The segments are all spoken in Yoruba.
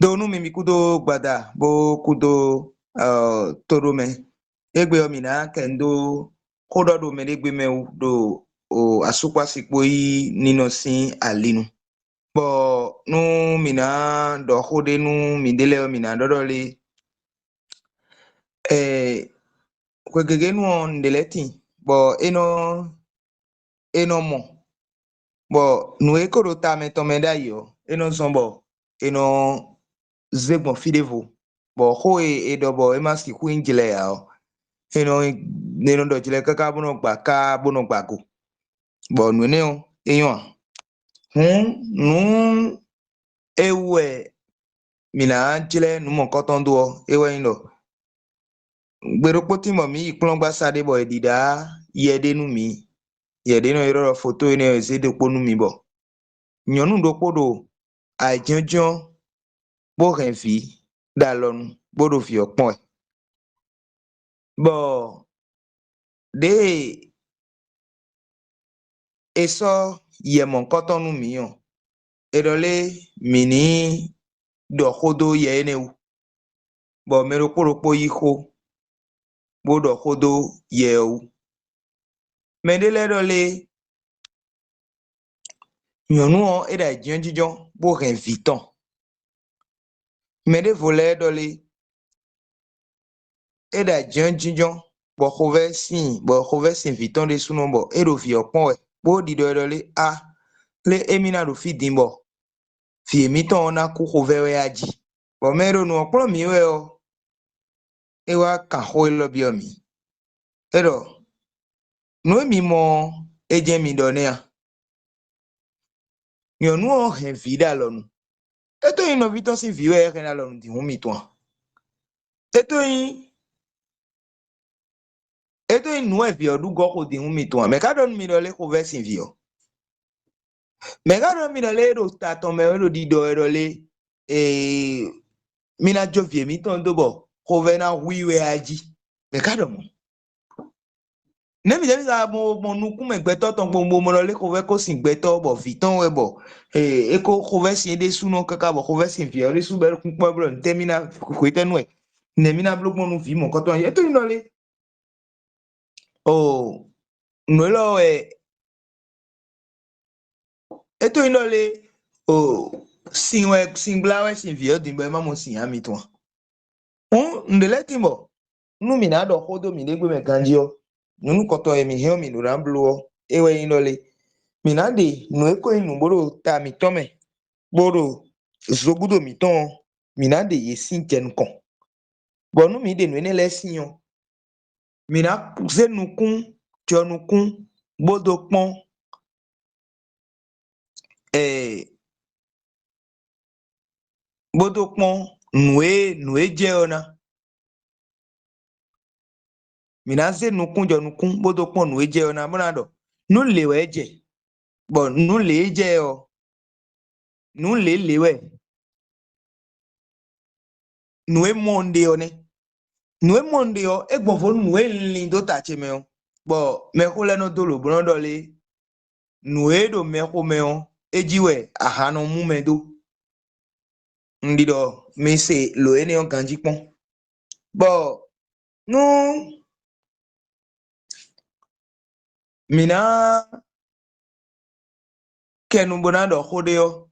donu mi kudo gbada bo kudo torome egbe omina kendo kodo do me egbe me do o asukwa sikpo yi nino sin alinu bo nu mina do hode nu midele mina dodole kwegege nu ndeleti bo eno mo bo nu ekoro ta me to me da yo eno zombo eno zegbon fidevo bo ho do bo emaski ku injile ya o eno do jile kaka bono gba ka bono gbago bo nu ne o eyan nu ewe mina jile nu mo koton do ewe ino gbero poti mo mi iplon gba sade bo edida yede nu mi yede no ero photo ene ezede ponu mi bo nyonu do podo ajonjon bo renfi dalonu bodo fi opon bo de eso yemon kotonu mi yon edole mini do hodo ye ene u bo mero poropo yiko bodo hodo ye u mendele dole nyonu o eda jonjijon bo renfi ton mede vole dole eda jonjijon bo hove sin viton de suno bo edo fi opon bo di do dole le emina do fi dimbo fi emiton ona ku hove aji bo mero nu oplo mi we o ewa kan ho lo bi omi edo nu mi mo eje mi do ne a nyonu o hen vida lonu eto yin no viton sin vi we ren lonu di hun mi ton eto yin nu e vi odu go ko di hun mi ton me ka don mi do le hove sin vi o me ka don mi do le do ta ton me do di do le mina jo vi mi ton do bo hove na wi we aji me ka don mo nemi jemi sa mo nu ku me gbeto ton gbogbo mo le hove ko sin gbeto bo viton we bo eko hove sin de suno kaka bo hove sin vi o le su be kun po bro ntemina ko itenu e nemina blog mo nu vi mo ko ton ye to ino le o no lo eto ino le o sin blawe sin vi o dimbo ma mo sin ami ton ndele timbo nu mina do hodo mi negbe me ganji o nunu koto mi he mi no ramblo o ewe ino le mina de nu eko inu boro ta mi tome boro zogudo mi ton mina de ye sin jen kon bo nu mi de nu ene le sin o mina zenukun jonukun bodo pon bodo pon nue je ona mina zenukun jonukun bodo pon nue je ona bonado nu lewe je bo nu le je o nu le lewe nue monde o ne nue monde o egbonfo nue lin do tache me o bo me hole no dolo bonodo le nue do me ho me o ejiwe ahano mu me do ndido me se lo ene o ganji pon bo nu mina kenu bonado hode o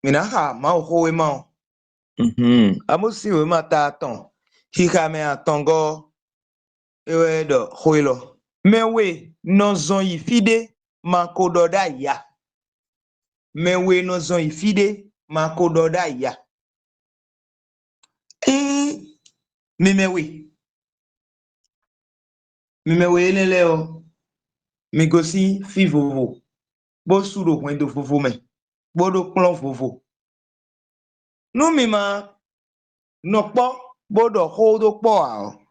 mina ha ma ho we ma o amusi we ma ta ton hika me atongo ewe do hoilo mewe no zon ifide makododa ya mewe no zon ifide makododa ya mimewe nele o migosi fi vovo bo suro kwendo vovo me bodo plon vovo nu mi ma no po bodo hodo po a o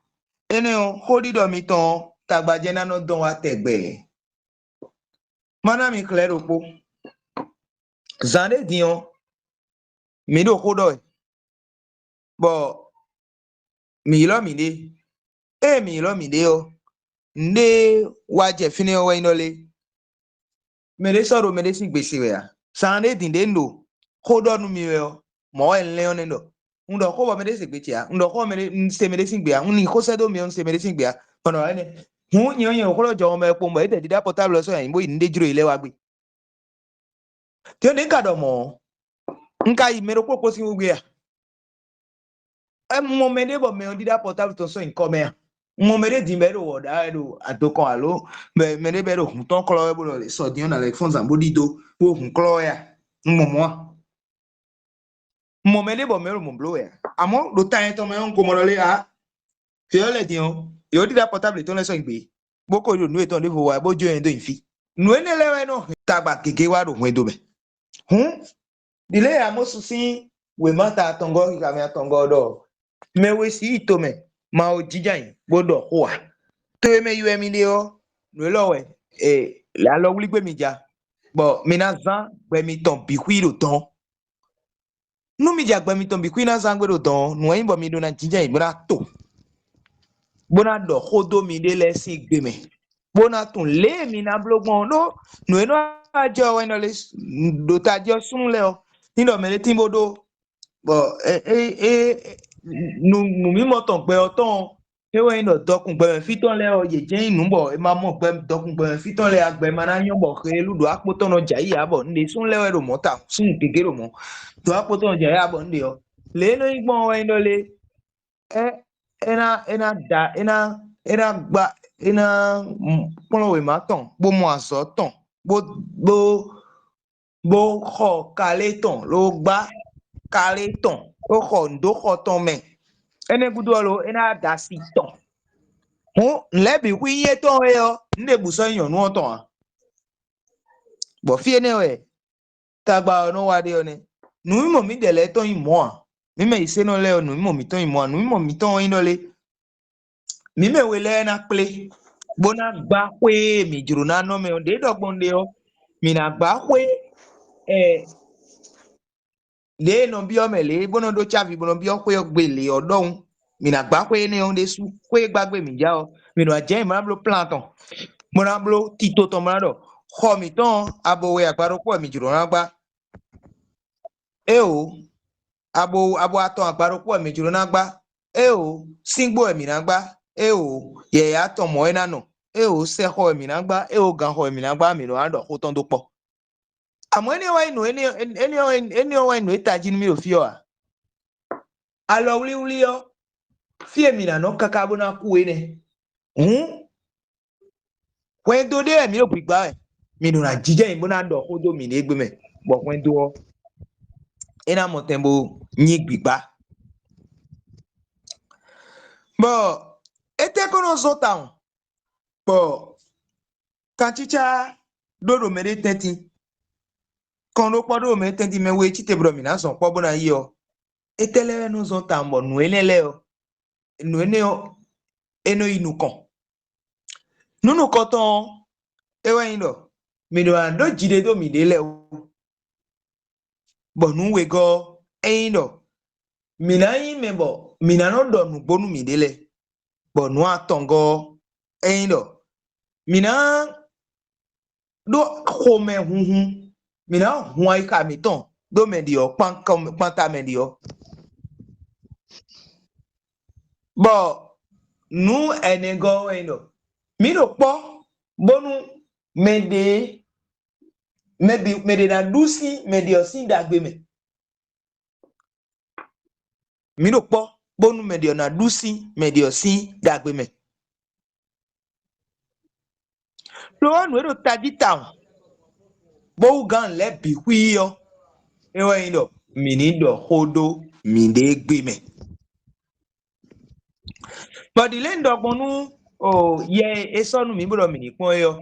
ene o hodido mi ton tagbaje na no don wa tegbe mana mi claro po zande dion mi do hodo bo mi lo mi de o nde waje fini o we inole mere soro mere sin gbese we a sande din de ndo kodo nu mi yo mo en leon ndo ndo ko ba me de segbetia ndo ko me de se me de singbia ni ko se do mi on se me de singbia kono ene hu nyo ko lo jo me po mo e de dida portable so yan bo inde juro ile wa gbe ti o ni ka do mo nka yi mero popo si ugbe ya mo me de bo me dida portable to so nko me ya mo me de di me do wo da do atoko alo me de be do hun ton klo e bo le so di on na le fon zambo di do wo hun klo ya mo me de bo me ro mo blo ya amo do tan to me on ko mo le a fi o le di on yo dida portable to le so ngbe boko yo nu eton de fo wa bo jo en do infi nu ene le we no tagba keke wa do hun do me dile ya mosusi we mata tongo ki kami tongo do me we si ito me ma o jijan gbodo kwa to me yu emi de o no lo we la lo wuli gbe mi ja bo mi na zan gbe mi ton bi kwi do ton nu mi ja gbe mi ton bi kwi na zan gbe do ton nu yin bo mi do na jijan ibra to bona do khodo mi de le si gbe me bona tun le mi na blogbon no nu eno ajo we no le do ta jo sun le o nínú mẹ́rin tí mo do bọ̀ nu mi mọ̀ tán pé ọtán ewé iná dọkùn gbẹ̀mẹ̀ fítọ́ lẹ́ ọ yèjẹ́ inú bọ̀ ẹ máa mọ̀ pé dọkùn gbẹ̀mẹ̀ fítọ́ lẹ́ agbẹ̀ máa náà yán bọ̀ pé lùdò àpótọ́nà jàyí àbọ̀ nílé sún lẹ́wẹ̀ rò mọ́ ta sún kékeré rò mọ́ tó àpótọ́nà jàyí àbọ̀ nílé ọ lẹ́nu ìgbọ̀n ẹ̀ ń lọlé ẹ̀nà gba ẹ̀nà pọ́nlọ́wé má tán bó mọ àṣọ tán bó xɔ kalé tán ló gbá kalé tán ló xɔ ndo xɔ tán mɛ ene gudo lo ena da si tán nlɛbi hu iye tán yɛ yɔ nde busɔ nyɔnu tán a bɔn fie ne wɛ tagba ɔno wa de yɔ ne nu mɔ mi de lɛ tán yi mɔ a mi mɛ ise nɔ lɛ yɔ nu mɔ mi tán yi mɔ a nu mɔ mi tán yi nɔ le mi mɛ we lɛ na kple bona gba ƒe mi dzro na nɔ mɛ o de dɔgbɔn de yɔ mi na gba ƒe le no bi o me le bono do chavi bono bi o pe ogbe le odon mi na gba pe ne on de su pe gbagbe mi ja o mi no aje mi na blo planton mo na blo tito to mo na do kho mi ton abo we agbaro po mi juro na gba o abo aton agbaro po mi juro na gba o singbo mi na gba o ye ya ton mo ena no o se ho mi na gba o gan ho mi na gba mi no ando ko ton do po àmọ́ ẹni ọwọ́ inú ìtají ni mi ò fi ọ́ à alọ wíwí ọ́ fi èmi nànà kàkà bó náà kú ẹnẹ wọ́n tó dé ẹ̀mí ò gbígbá ẹ̀ mi nù nà jíjẹ́ yìí bó náà dọ̀ kó dó mi ní égbé mẹ́ bọ̀ wọ́n tó ọ́ ẹ̀nà mọ̀tẹ́mbó yín gbígbá. bọ̀ ètè kó náà sọ tàwọn bọ̀ kànchíchá dòdò mẹ́rẹ́ tẹ́tí. Quand on parle de mettre des mecs qui te brominent sont pas bons à y aller. Et tel est nous ont tambo nous est léo nous est néo et nous y nous con. Nous comptons et ouais non mais nous avons d'idées de m'aider léo. Bon nous wego et non mina y mais bon mina non donne nous bon nous m'aider lé. Bon nous attendons et non mina do come mina huai ka mi ton do medio panta medio bo nu enego eno mi do po bonu mede na dusi medio si dagbe me mi do po bonu medio na dusi medio si dagbe me lo anu do tadi town bo gan le bi hui yo ewe ndo mini do hodo mi de gbe me but the land ogbonu o ye esonu mi bro mi ni pon yo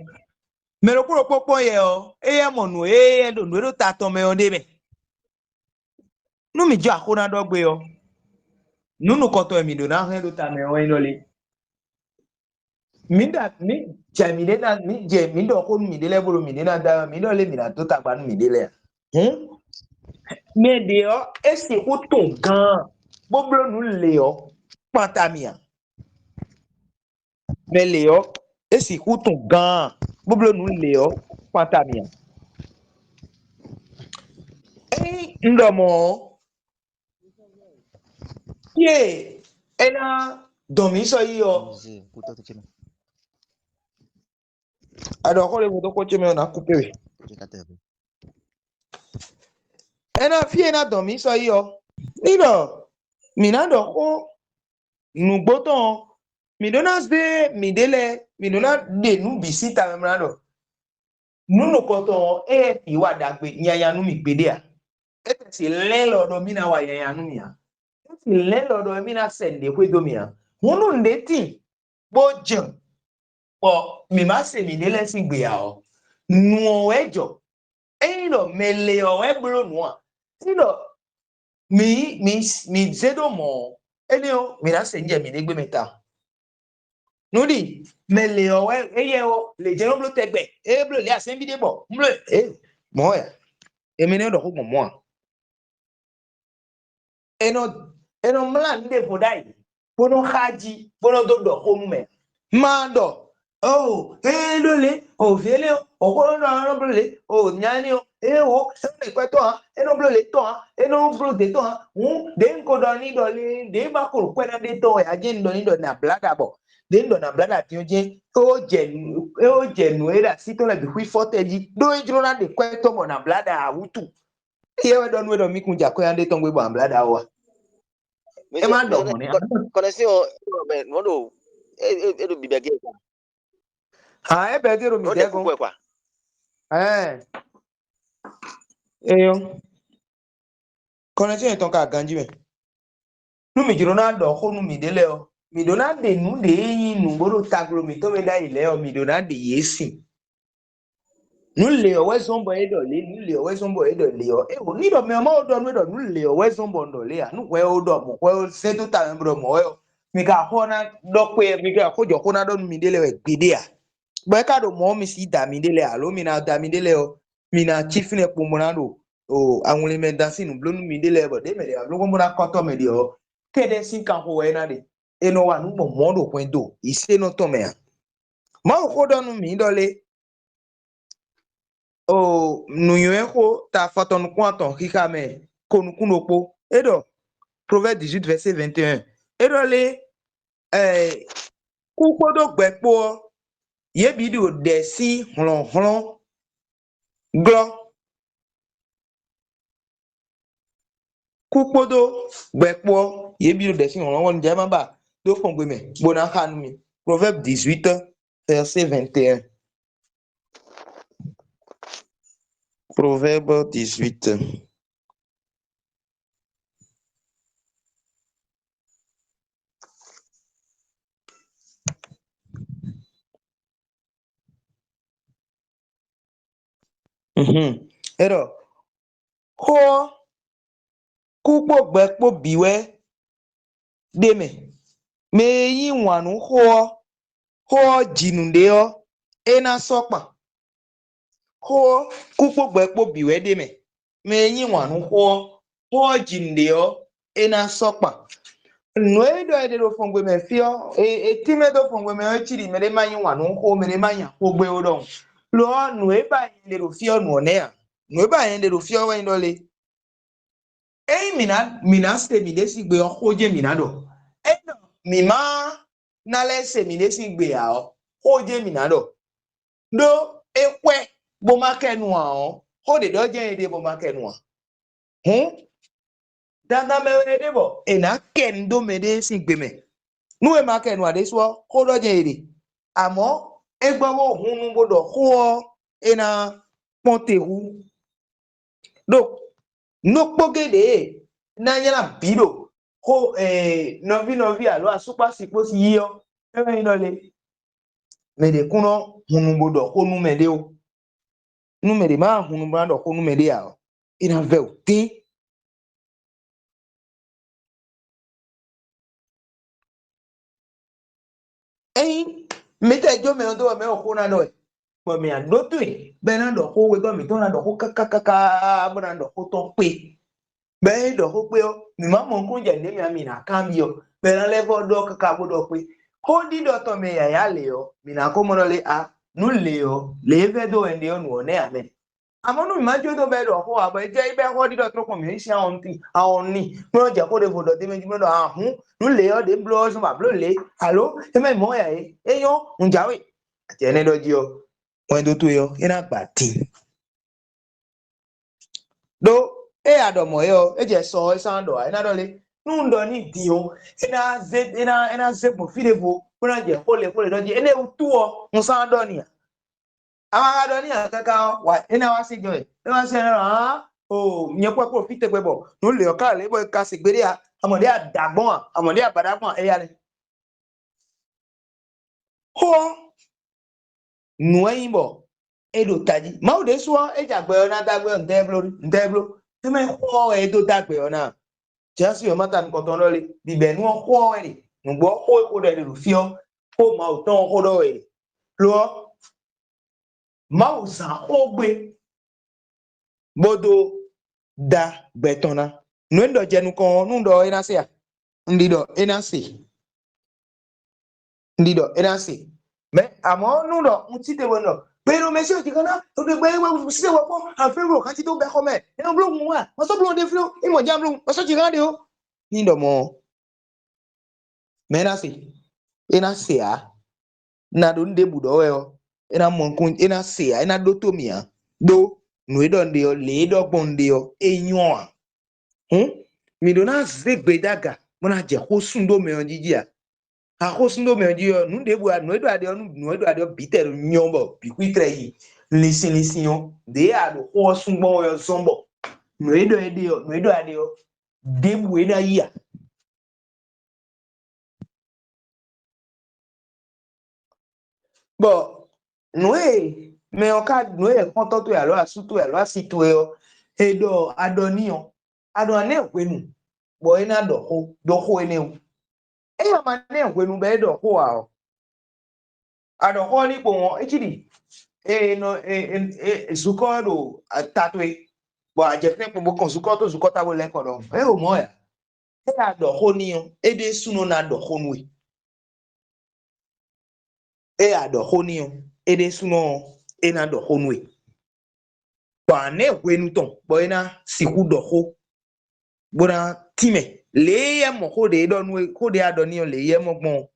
me ro pon ye o ye monu do no ta ton me on de me nu mi jo akona do gbe yo nunu koto mi do na he do ta me o ino le mi jami de na mi je mi do ko mi de le bro mi de na da mi do le mi na to ta gba nu mi de le me de o esi ko ton gan boblo nu le o pantamia me le o esi ko ton gan boblo nu le o pantamia ndomo ye ena domi so yo ado ko le mo to ko cheme na couper ena fie na domi so yo nido minado ko nugboton mi dona se mi dele mi dona de nu bisita memrado nu koton e iwa dagbe yanyanu mi gbede a ete si lelodo mi na wa yanyanu mi a ete lelodo mi na sende kwe do mi a hunu ndeti bo jan po mi ma se mi dele si gbe a o nu ejo eyin lo mele o e bro nu a ti lo mi zedo mo eni o mi na se nje mi de gbe meta nudi mele o eye o le je no blo tegbe e blo le asen vide bo mlo mo ya emi ne do ko mo a eno mla nde podai bono haji bono do honu me mando oh lole o vele o ko no blole o nyani o wo se pe to ha eno blole to ha eno blole to ha de nko do ni do le de ba ko pe na de to ya je ndo ni do na blada bo de ndo na blada ti o je nu era si to le bi hui forte ji do ejro na de kwe to mo na blada awutu ye we do nu do mi kun ja ko ya de to ngbe bo blada wa e ma do mo ni connexion mo do e do bibia ge e be de ro mi de gon eyo connexion e ton ka ganji me nu mi jiro na do ko nu mi dele o mi do na de nu de yin nu gboro tagro mi to me da ile o mi do na de yesi nu le o we sombo e do le nu le o we sombo e do le o e o ni do me mo do nu do nu le o we sombo ndo le a nu we o do mo we se to ta me bro mo o mi ka ho na do pe mi ka ko jo ko na do nu mi dele we gbede a bo e ka do mo mi si da mi dele a lo mi na da mi dele o mi na chief ne po mo na do o àwọn le me da sinu blo nu mi dele bo de me de lo ko mo na ko to me de o kede sin kan ho we na de eno wa nu mo do kwen do ise no to me a ma ko do nu mi dole o nu yo ko ta foton kwanton kika me konukun opo edo proverbe 18 verset 21 edo le ku podo gbepo ye bi do de si hlon glo ku podo gbepo ye bi do de si hlon won je ma ba do fon gbe me bona kanu mi proverbe 18 verset 21 proverbe 18 edo ho kukpo gbepo biwe deme me yin wanu ho jinunde o ena sokpa ho kukpo gbepo biwe deme me yin wanu ho jinunde o ena sokpa no edo ede do fongwe me fio etime do fongwe me chiri mere manyi wanu ho mere manya ho gbe odo lo no e ba yin de do fio no ne a no e ba yin de do fio we ndole mina se mi de si gbe o je mina do eno mi ma na le se mi de si gbe a o je mina do do ekwe bo ma kenu a o de do je ede bo ma kenu a danda me we de bo ena ken do me de si gbe me nu e ma kenu a de so ko do je ede amo egbawo hunu bodo ho ena ponteru do no pogede na nyala bido ko novi alo asupa sipo si yo ewe inole me de kuno hunu bodo ko nu me de o nu me de ma hunu bodo ko nu me de a ina veu ti me te jo me ndo me o ko na do mo me ando tu be na do ko we do mi to na do ko kaka bo na do ko to pe be do ko pe o mi ma mo kun je ne mi na kan bi o be na level do kaka bo do pe ko di do to me ya le o mi na ko mo le a nu le o le ve do ende o nu ne ame amonu majo do be do ho abo je ibe ho di do tro ko mi si awon ni mo je ko de fodo te meji mo do ahun nu le o de blo so ma blo le allo e me mo ya e yo njawe ati ene do ji o won do to yo ina gba tin do e adomo yo e je so e sando ina do le nu ndo ni di o ina ze mo fide bo ko na je ko le do ji ene tu o mo sando ni àwọn adọ ní àkàkà wà ina wa si joy e wa se na o nyen po profit pe bo no le o ka le bo ka se gbere a amode adagbon amode abadagbon e ya le ho nu eyin bo e do taji ma o de so e jagbe na dagbe ndeblo e me ho e do dagbe ona just yo mata nkan ton lo le bi be nu ho e nu gbo ho ko de lu fi o ko ma o ton ho do e lo ma o san ho gbe bodo da betona nuendo jenu kon nundo enase ndido enase me amo nundo ntite wono pero me se otikana o de gbe we se wo po afero kan ti to be come e no blo mu wa mo so blo de flo imo jam blo mo so ti rande o nindo mo me enase a na do nde budo we o ena mo nkun enase a ena do to mi a do nuedo ndio le do gbon ndio enyo a mi do na zegbe daga mo na je ko sundo me onjiji a ko sundo me onjiji o nu de bu a nuedo ade biter nyombo bi kwitre yi lisin yo de a do ko sunbo yo sombo nuedo ade o de bu e na yi a bo nue me o ka nue kon to ya lo asutu ya lo asitu yo edo adoniyan adon ne openu bo ina do ho ene o e ya ma ne openu be do ho a o adon ho ni po won echidi no zuko do tatwe bo aje fe po bo kon zuko ta bo le ko do e o mo ya e ya do ho ni o e de suno na do ho nwe e ya do ho ni o e de suno e na do ho nwe bo ne openu ton bo ina siku do ho bona time le ye mo ko de do nwe ko de adoni o le ye mo gbon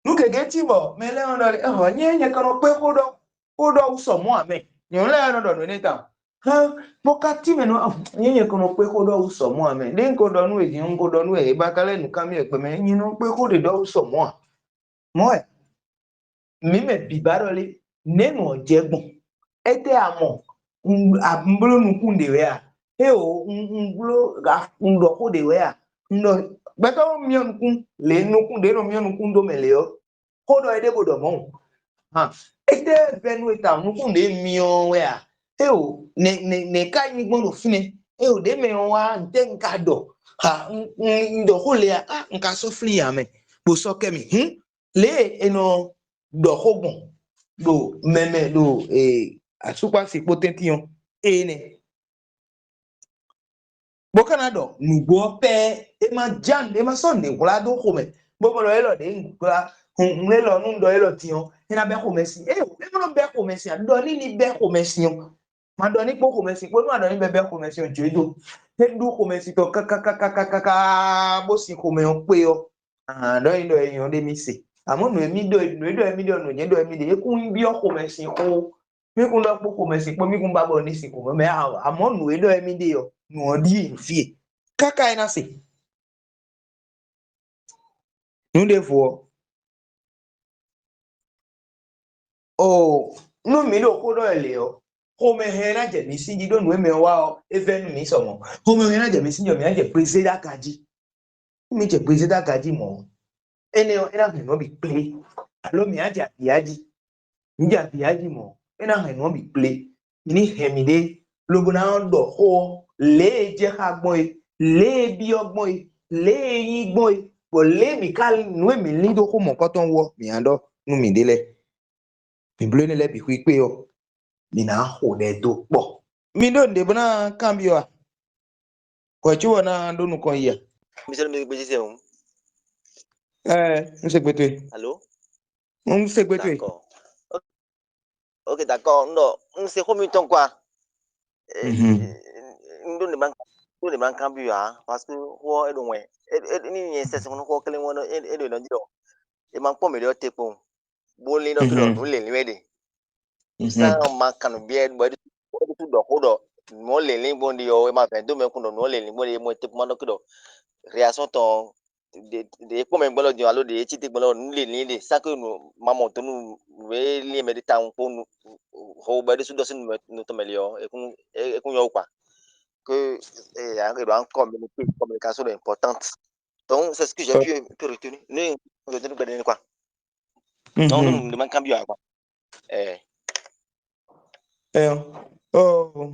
nu keke ti bo me le on do nye kan pe ko do so mo ame nyon le on do ni ta ha mo ka ti me no nye kan pe ko do so mo ame de ko do nu e jin ko do nu e ba kale nu ka mi e pe me yin no pe ko de do so mo mo e mi me bi ba do le ne mo je gbon e te amo amblo nu kun de we a e o nglo ga ndo ko de we a ndo beto mi on kun le nu kun de no mi on kun do me le o ko do ede bodo mo ha ede venu eta nu kun de mi on we a e o ne ka ni gbon do fine e o de me wa nte nka do ha ndo ko le a nka so fli ya me bo so ke mi le eno do ko gbon do meme do asupa si potentiyon ene bo Canada nugo pe e ma son de wala do kome bo mo lo elo de ngula nle lo nu ndo elo tiyon ina be kome si e mo be kome si do ni be kome si yon ma do ni po kome si po ma do ni be kome si yon jedo e du kome si to ka bo si kome on pe yo do ndo e yon de mi se amo no emi do no je do emi de e kun bi o kome si ko mi kun do po kome si po mi kun ba bo ni si ko me amo no e do emi de yo no di fie kaka ina se nu de fo o no mi do ko do ele o ko me he na je mi si di do nu me wa o e fe nu mi so mo ko me he na je mi si jo mi na je president kaji mi je president kaji mo ene o ina no bi play alo mi aja biaji mi ja biaji mo ina he no bi play ni he mi de logo na do ho le je ka gbon le bi ogbon le yin gbon bo le mi ka nu mi ni do ko mo ko ton wo mi ando nu mi dele mi blo ni le bi ku pe o mi na ho de do po mi do nde bona cambio a ko chi wona do nu ko ya Mister mi beji se un. nse gbetwe Allô? nse gbetwe D'accord. Ok, d'accord. Non, c'est comme ton quoi. Mhm. Nous ne manquons plus, parce que, ouais, loin. Et ni c'est ce qu'on a que les mots et de l'on dit. Et manque pas meilleur te pour. Bolin donc nous les ready. Ça manque nous bien, mais tout d'or. Nous les lignes bon dit, oh, ma peine, demain qu'on nous les lignes, moi, te demande que réaction ton. De comme un ballon de allo de études ballon nous les lignes, ça que nous, maman, nous, les méditants pour nous, au bas de sous dossier nous t'améliore et qu'on y a pas. Que il y a une communication importante. Donc, c'est ce que j'ai pu retenir. Nous, retenir quoi? Non, nous ne manquons bien quoi. Oh,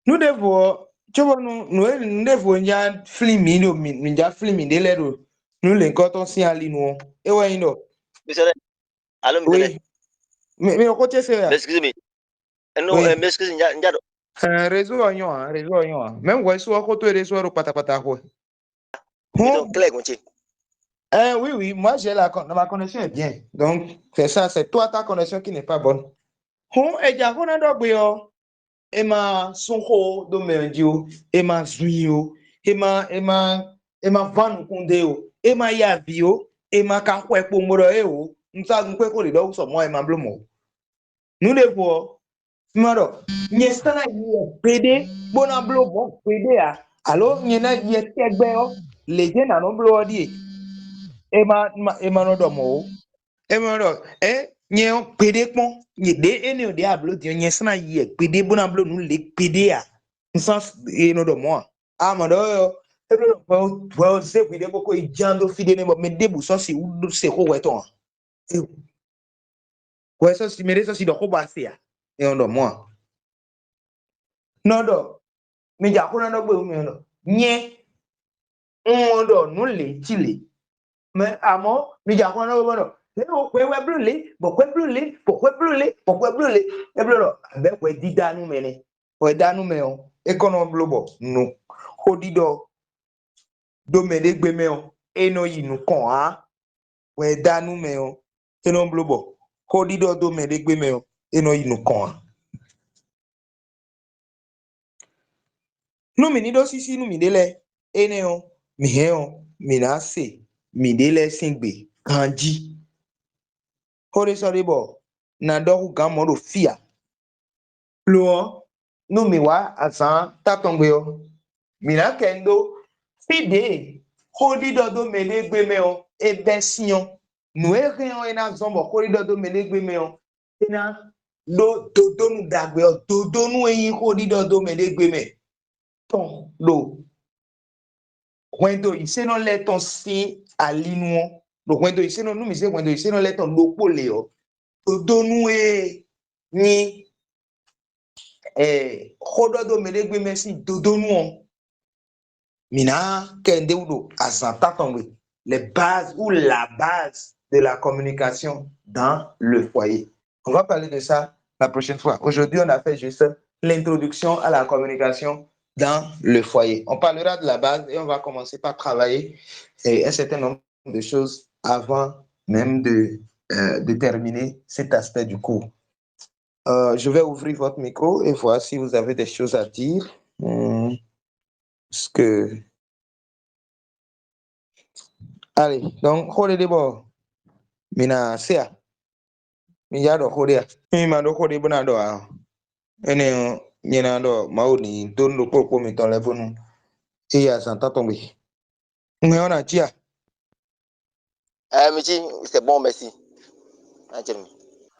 nous devons, tu vois, nous devons y a film, nous y a film de l'air, nous les cotons si en ligne, et ouais, non. Monsieur, allô, monsieur. Oui, mais au côté c'est là. Excusez-moi. Non, Oui, excusez-moi, réseau oignon, réseau oignon. Même ouais, soit côté réseau au patapata quoi. mettons clair, monsieur. Oui, oui, moi j'ai ma connexion est bien. Donc, c'est ça, c'est toi ta connexion qui n'est pas bonne. Et déjà, on a d'abord, et ma sonko do mendio, et ma zuyo, et ma van kundeo, et ma yavio, et ma kakwe pomoro eo, nous savons que les dogs sont moi et ma blomo. Nous devons, maro, n'y est pas PD, bon à blomo, PD a, alors n'y en a y est les gens à non blo di, et ma no domo. Emero nye pede kpon nye de ene de ablo de nye sana ye pede bona blo nu le pede a nsans eno do mo amado yo ebro well se pede boko ijando fide ne me debu so si udu se ko weton ko so si mere so si do ko ba se a e on do mo no do mi ja ko na do gbe mi no nye on do nu le chile mais amo mi ja ko na do no o kwe we blule bo kwe blule bo kwe blule bo kwe blule e bluro be kwe didanu mene kwe danu me o e kono blobo no hodido do me de gbe me o e no yinu kon ha kwe danu me o e no blobo hodido do me de gbe me o e no yinu kon ha no mi ni do sisi nu mi dele ene o mi he o mi na se mi dele singbe kanji hore sorry bo na do ga mo do fia lo no mi wa asan tatongbe o mina kendo fide hodi dodo mele gbe me o ebe sion nu e rion ina zombo hodi dodo mele gbe me o ina do dodo nu dagbe o dodo nu eyin hodi dodo mele gbe me ton lo kwendo ise no le ton si alinu o lo kwendo ise no nu mi se kwendo ise no le ton lo pole o dodo nu e ni hododo melegbe merci dodo nu mina kende udo azanta tombe les bases ou la base de la communication dans le foyer. On va parler de ça la prochaine fois. Aujourd'hui, on a fait juste l'introduction à la communication dans le foyer. On parlera de la base et on va commencer par travailler un certain nombre de choses avant même de terminer cet aspect du cours. Je vais ouvrir votre micro et voir si vous avez des choses à dire. Parce que... Allez, donc, Khode Debo, Mina Sea, Miyado Khodia, Mimado Khode Bonado, Ene, Yenado, Maoni, Don le Popo Miton Levonu, et à Santa Tombi. Mais on a tia. Monsieur, c'est bon, merci.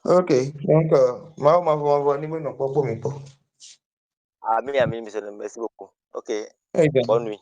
Ok, donc, Mao m'a envoyé mon Popo Mito. Amis, monsieur, merci beaucoup. Ok, Eh bien. bonne nuit.